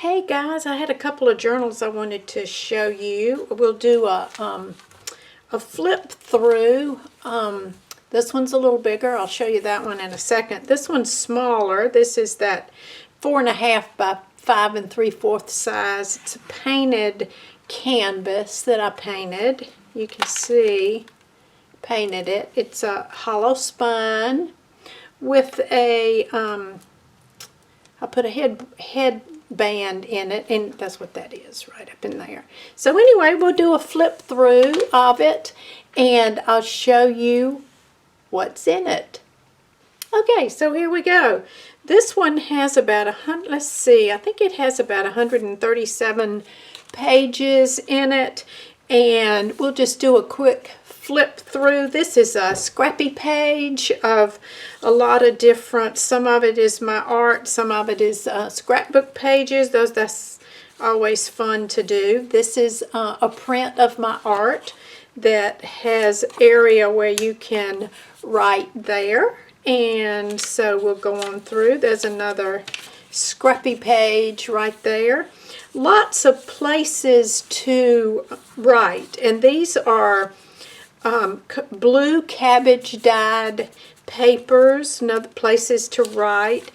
Hey guys, I had a couple of journals I wanted to show you. We'll do a flip through. This one's a little bigger. I'll show you that one in a second. This one's smaller. This is that 4.5 by 5 3/4 size. It's a painted canvas that I painted. You can see, painted it. It's a hollow spine with a I put a headband in it, and that's what that is right up in there. So anyway, we'll do a flip through of it, and I'll show you what's in it. Okay, so here we go. This one has about let's see, I think it has about 137 pages in it, and we'll just do a quick flip through. This is a scrappy page of a lot of different, some of it is my art, some of it is scrapbook pages. That's always fun to do. This is a print of my art that has area where you can write there, and so we'll go on through. There's another scrappy page right there. Lots of places to write, and these are blue cabbage dyed papers, another places to write,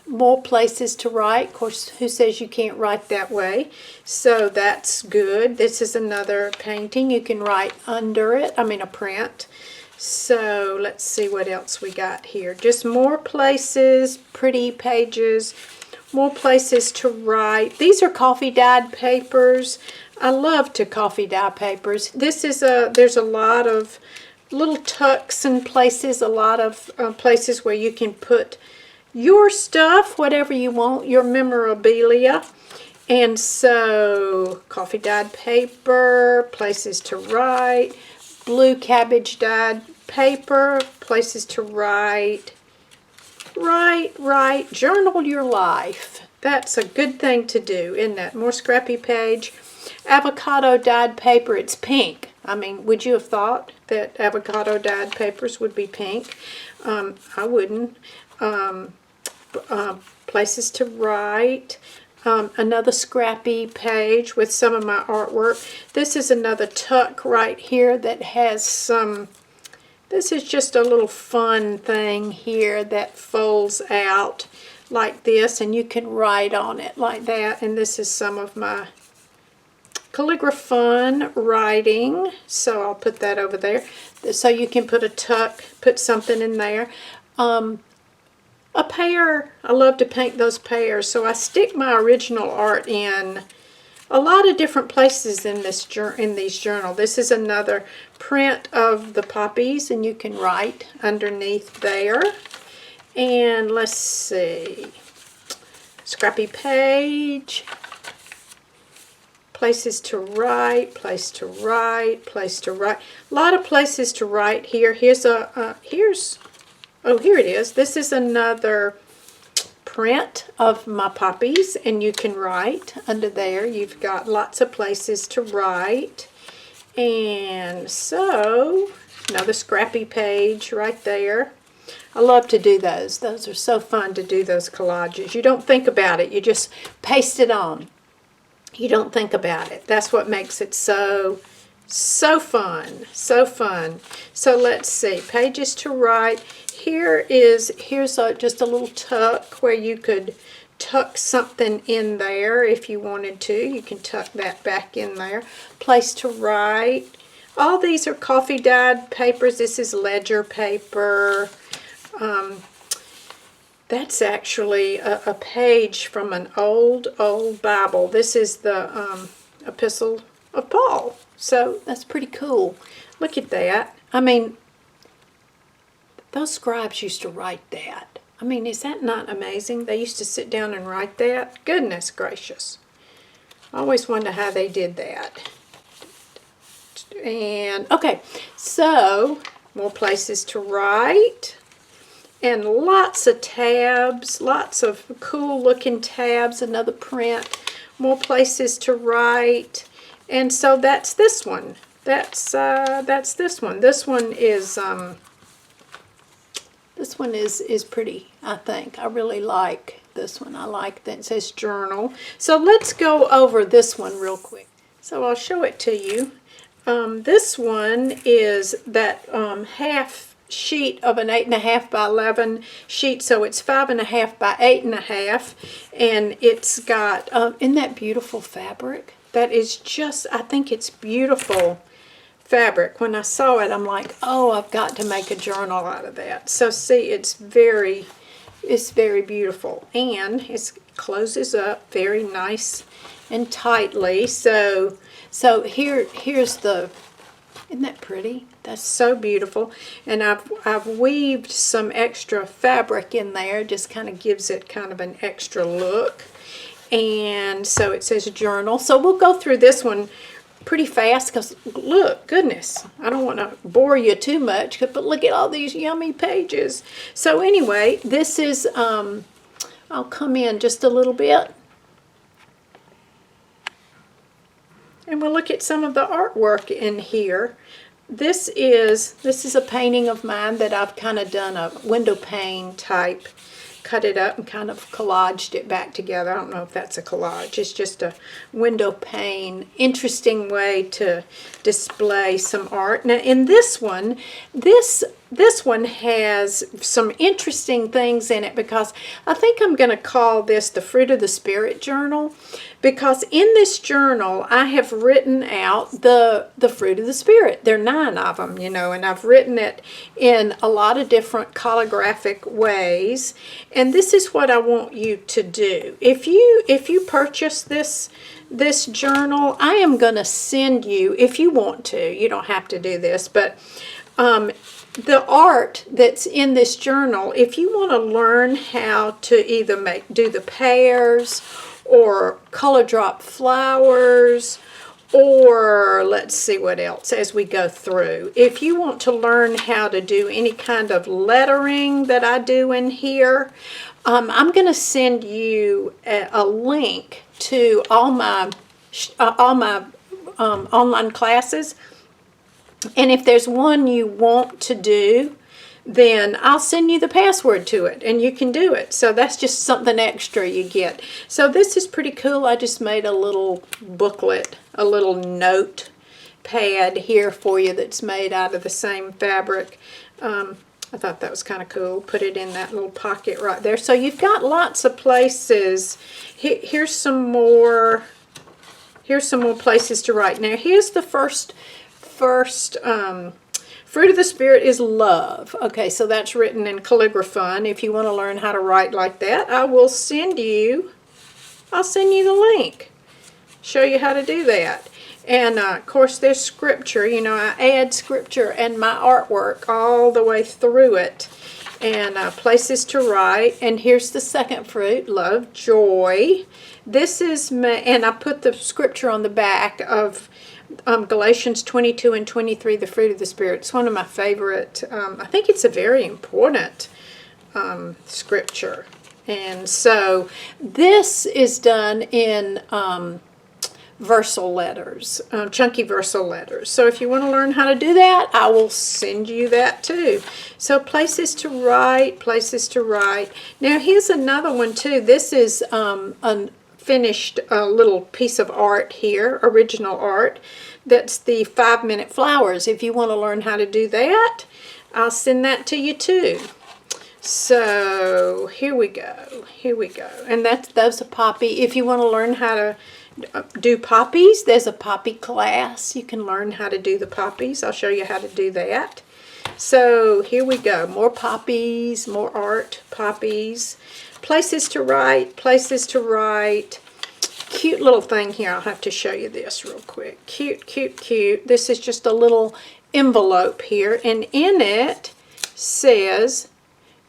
more places to write. Of course, who says you can't write that way? So that's good. This is another painting. You can write under it, a print. So let's see what else we got here. Just more places, pretty pages, more places to write. These are coffee dyed papers. I love to coffee dye papers. This is there's a lot of little tucks and places, a lot of places where you can put your stuff, whatever you want, your memorabilia. And so coffee dyed paper, places to write, blue cabbage dyed paper, places to write. Write, journal your life. That's a good thing to do, isn't that? More scrappy page. Avocado dyed paper, it's pink. Would you have thought that avocado dyed papers would be pink? I wouldn't. Places to write. Another scrappy page with some of my artwork. This is another tuck right here that has some, this is just a little fun thing here that folds out like this, and you can write on it like that. And this is some of my calligraphy writing, so I'll put that over there. So you can put a tuck, put something in there. A pear, I love to paint those pears, so I stick my original art in a lot of different places in these journals. This is another print of the poppies, and you can write underneath there. And let's see, scrappy page, places to write, place to write, place to write. A lot of places to write here. Oh, here it is. This is another print of my poppies, and you can write under there. You've got lots of places to write. And so, another scrappy page right there. I love to do those. Those are so fun to do, those collages. You don't think about it. You just paste it on. You don't think about it. That's what makes it so fun. So fun. So let's see. Pages to write. Here's just a little tuck where you could tuck something in there if you wanted to. You can tuck that back in there. Place to write. All these are coffee dyed papers. This is ledger paper. That's actually a page from an old Bible. This is the Epistle of Paul. So that's pretty cool. Look at that. Those scribes used to write that. Is that not amazing? They used to sit down and write that. Goodness gracious. I always wonder how they did that. And, okay, so more places to write. And lots of tabs, lots of cool looking tabs, another print, more places to write. And so that's this one. That's this one. This one is pretty, I think. I really like this one. I like that it says journal. So let's go over this one real quick. So I'll show it to you. This one is that half sheet of an 8.5 by 11 sheet, so it's 5.5 by 8.5, and it's got isn't that beautiful fabric? That is just, I think it's beautiful fabric. When I saw it, I'm like, oh, I've got to make a journal out of that. So see, it's very beautiful, and it closes up very nice and tightly. So here's the, isn't that pretty? That's so beautiful. And I've weaved some extra fabric in there, just kind of gives it kind of an extra look. And so it says journal. So we'll go through this one pretty fast because look, goodness, I don't want to bore you too much, but look at all these yummy pages. So anyway, this is, I'll come in just a little bit and we'll look at some of the artwork in here. This is a painting of mine that I've kind of done a window pane type, cut it up and kind of collaged it back together. I don't know if that's a collage. It's just a window pane, interesting way to display some art. Now in this one, this one has some interesting things in it, because I think I'm going to call this the Fruit of the Spirit journal, because in this journal I have written out the fruit of the Spirit. There are 9 of them, you know, and I've written it in a lot of different calligraphic ways. And this is what I want you to do. If you purchase this journal, I am going to send you, if you want to, you don't have to do this, but the art that's in this journal, if you want to learn how to either do the pears or color drop flowers, or let's see what else as we go through. If you want to learn how to do any kind of lettering that I do in here, I'm going to send you a link to all my online classes. And if there's one you want to do, then I'll send you the password to it and you can do it. So that's just something extra you get. So this is pretty cool. I just made a little booklet, a little note pad here for you that's made out of the same fabric. I thought that was kind of cool. Put it in that little pocket right there. So you've got lots of places. Here's some more places to write. Now here's the first Fruit of the Spirit is love. Okay, so that's written in Calligraphon. If you want to learn how to write like that, I'll send you the link. Show you how to do that. And of course there's scripture. You know, I add scripture and my artwork all the way through it. And places to write. And here's the second fruit, love, joy. This is and I put the scripture on the back of Galatians 22 and 23, the fruit of the Spirit. It's one of my favorite. I think it's a very important scripture. And so this is done in versal letters, chunky versal letters. So if you want to learn how to do that, I will send you that too. So places to write, places to write. Now here's another one too. This is a finished little piece of art here, original art. That's the 5-minute flowers. If you want to learn how to do that, I'll send that to you too. So here we go. Here we go. And that's a poppy. If you want to learn how to do poppies, there's a poppy class. You can learn how to do the poppies. I'll show you how to do that. So here we go. More poppies, more art, poppies. Places to write, places to write. Cute little thing here. I'll have to show you this real quick. Cute, cute, cute. This is just a little envelope here, and in it says,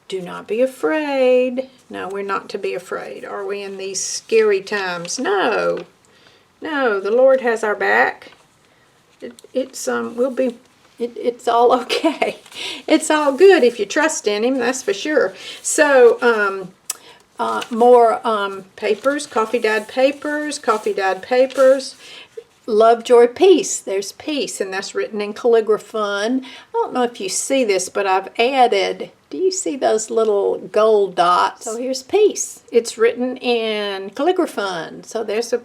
do not be afraid. No, we're not to be afraid. Are we in these scary times? No. No, the Lord has our back. It's all okay. It's all good if you trust in Him, that's for sure. So, more papers, coffee dyed papers, coffee dyed papers. Love, joy, peace. There's peace, and that's written in Calligraphon. I don't know if you see this, but I've added Do you see those little gold dots? So here's peace. It's written in calligraphy. So there's a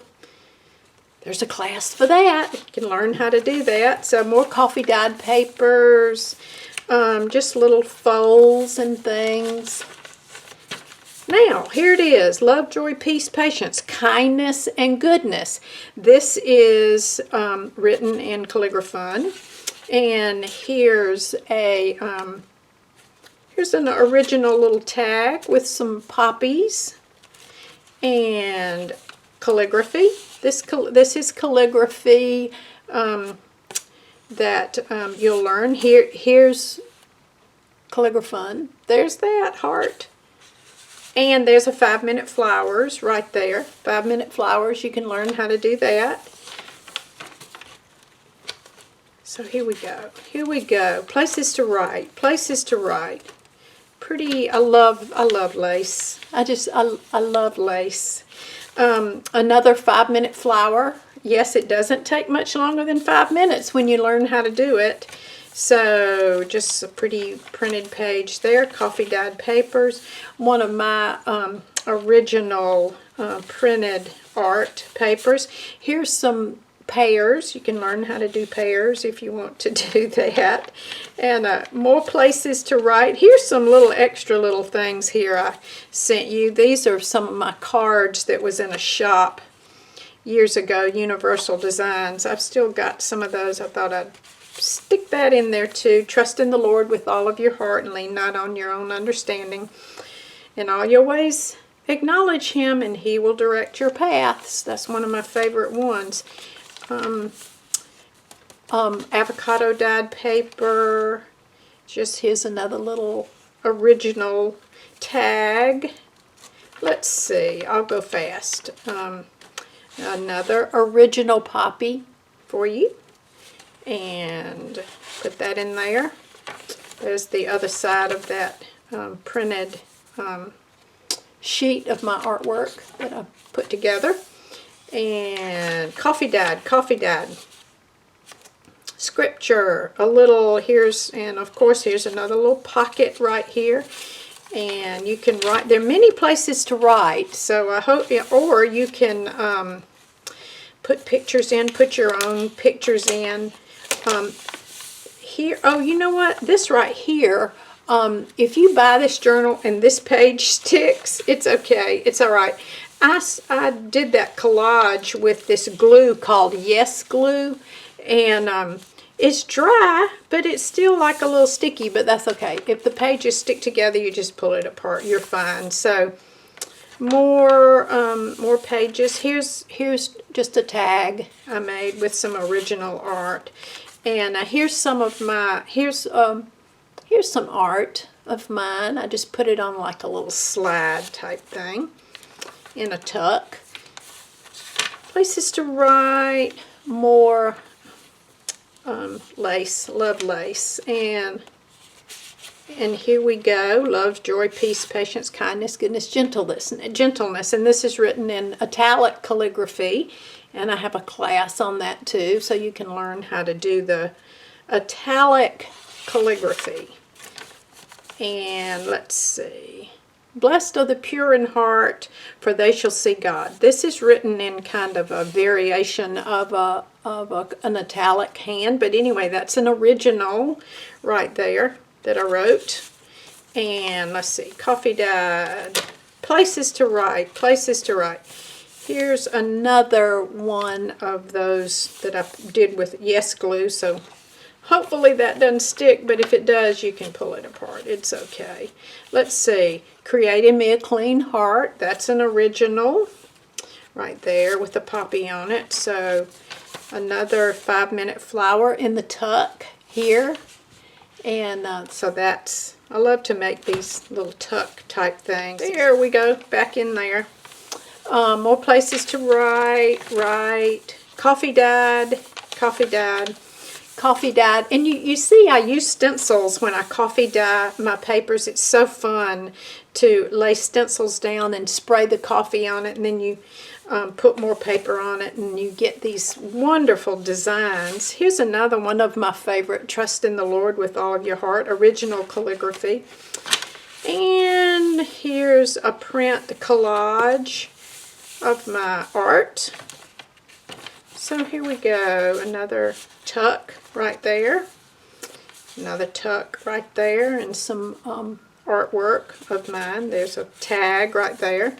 class for that. You can learn how to do that. So more coffee dyed papers, just little folds and things. Now, here it is. Love, joy, peace, patience, kindness, and goodness. This is written in calligraphy. And here's an original little tag with some poppies and calligraphy. This is calligraphy that you'll learn. Here's calligraphy. There's that heart. And there's a 5-minute flowers right there. 5-minute flowers, you can learn how to do that. So here we go. Here we go. Places to write. Places to write. Pretty. I love lace. I love lace. Another 5-minute flower. Yes, it doesn't take much longer than 5 minutes when you learn how to do it. So just a pretty printed page there. Coffee dyed papers. One of my original printed art papers. Here's some pairs. You can learn how to do pairs if you want to do that. And more places to write. Here's some little extra little things here I sent you. These are some of my cards that was in a shop years ago, Universal Designs. I've still got some of those. I thought I'd stick that in there too. Trust in the Lord with all of your heart and lean not on your own understanding. In all your ways acknowledge Him and He will direct your paths. That's one of my favorite ones. Avocado dyed paper. Just here's another little original tag. Let's see, I'll go fast. Another original poppy for you. And put that in there. There's the other side of that printed sheet of my artwork that I put together. And coffee dyed. Scripture, a little, and of course here's another little pocket right here. And you can write, there are many places to write, so I hope, or you can put pictures in, put your own pictures in. Here, oh, you know what, this right here, if you buy this journal and this page sticks, it's okay, it's alright. I did that collage with this glue called Yes Glue, and it's dry, but it's still like a little sticky, but that's okay. If the pages stick together, you just pull it apart, you're fine. So more pages. Here's just a tag I made with some original art, and here's some of my here's some art of mine. I just put it on like a little slide type thing in a tuck. Places to write, more lace, love lace, and here we go. Love, joy, peace, patience, kindness, goodness, gentleness, and this is written in italic calligraphy, and I have a class on that too, so you can learn how to do the italic calligraphy. And let's see. Blessed are the pure in heart, for they shall see God. This is written in kind of a variation of an italic hand, but anyway, that's an original right there that I wrote. And let's see, coffee dyed, places to write, places to write. Here's another one of those that I did with Yes Glue, so hopefully that doesn't stick, but if it does, you can pull it apart. It's okay. Let's see. Create in me a clean heart. That's an original right there with the poppy on it. So another 5-minute flower in the tuck here. And so that's, I love to make these little tuck type things. There we go. Back in there. More places to write. Coffee dyed. coffee dyed. And you see I use stencils when I coffee dye my papers. It's so fun to lay stencils down and spray the coffee on it, and then you put more paper on it, and you get these wonderful designs. Here's another one of my favorite, Trust in the Lord with All of Your Heart, original calligraphy. And here's a print collage of my art. So here we go, another tuck right there, another tuck right there, and some artwork of mine. There's a tag right there,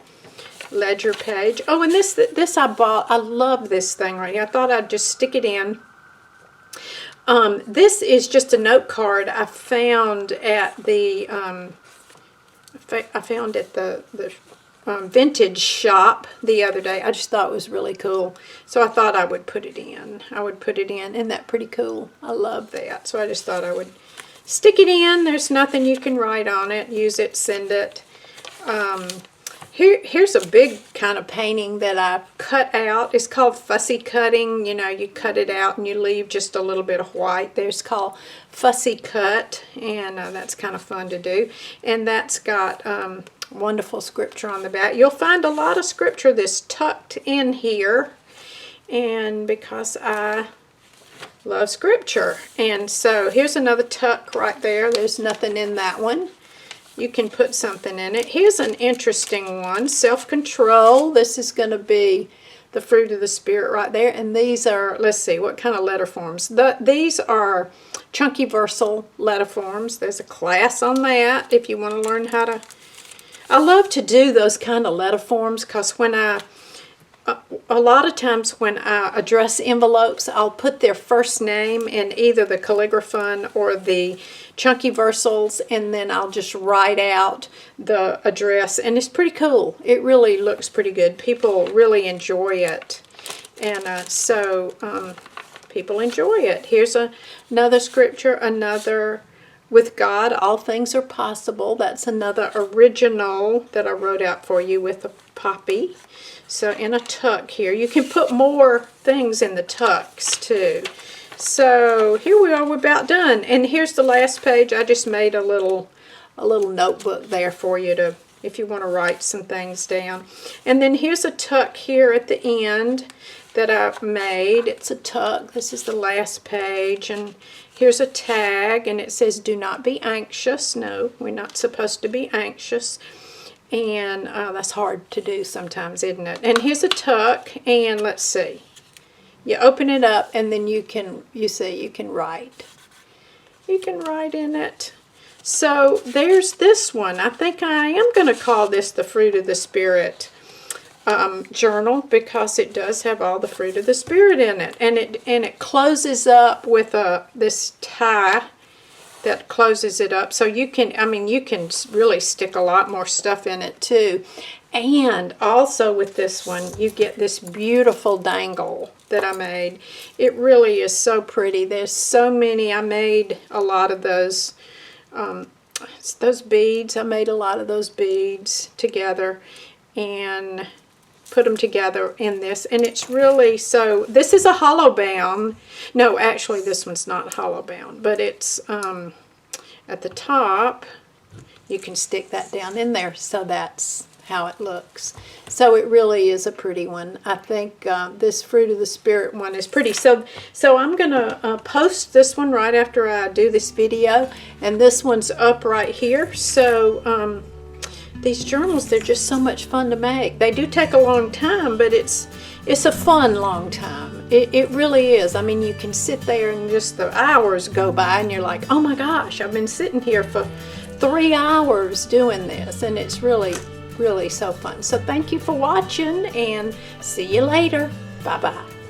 ledger page. Oh, and this I bought. I love this thing right here. I thought I'd just stick it in. This is just a note card I found at the vintage shop the other day. I just thought it was really cool, so I thought I would put it in. Isn't that pretty cool? I love that. So I just thought I would stick it in. There's nothing you can write on it. Use it, send it. Here's a big kind of painting that I cut out. It's called fussy cutting. You know, you cut it out and you leave just a little bit of white. There's called fussy cut, and that's kind of fun to do. And that's got wonderful scripture on the back. You'll find a lot of scripture that's tucked in here, and because I love scripture. And so here's another tuck right there. There's nothing in that one. You can put something in it. Here's an interesting one, self-control. This is going to be the fruit of the Spirit right there. And these are, let's see, what kind of letter forms? These are chunky versal letter forms. There's a class on that if you want to learn how to. I love to do those kind of letter forms because when a lot of times when I address envelopes, I'll put their first name in either the calligraphon or the chunky versals, and then I'll just write out the address, and it's pretty cool. It really looks pretty good. People really enjoy it, and people enjoy it. Here's another scripture, another, with God all things are possible. That's another original that I wrote out for you with a poppy. So in a tuck here, you can put more things in the tucks too. So here we are, we're about done. And here's the last page. I just made a little notebook there for you to, if you want to write some things down. And then here's a tuck here at the end that I've made. It's a tuck. This is the last page, and here's a tag, and it says, do not be anxious. No, we're not supposed to be anxious. And that's hard to do sometimes, isn't it? And here's a tuck, and let's see. You open it up, and then you can write. You can write in it. So there's this one. I think I am going to call this the Fruit of the Spirit journal, because it does have all the fruit of the Spirit in it. And it closes up with this tie that closes it up. So you can really stick a lot more stuff in it too. And also with this one, you get this beautiful dangle that I made. It really is so pretty. There's so many. I made a lot of those beads. I made a lot of those beads together and put them together in this. And it's really, so this is a hollow bound. No, actually this one's not hollow bound, but it's at the top. You can stick that down in there, so that's how it looks. So it really is a pretty one. I think this Fruit of the Spirit one is pretty. So I'm going to post this one right after I do this video, and this one's up right here. So these journals, they're just so much fun to make. They do take a long time, but it's a fun long time. It really is. I mean, you can sit there and just the hours go by, and you're like, oh my gosh, I've been sitting here for 3 hours doing this, and it's really so fun. So thank you for watching, and see you later. Bye-bye.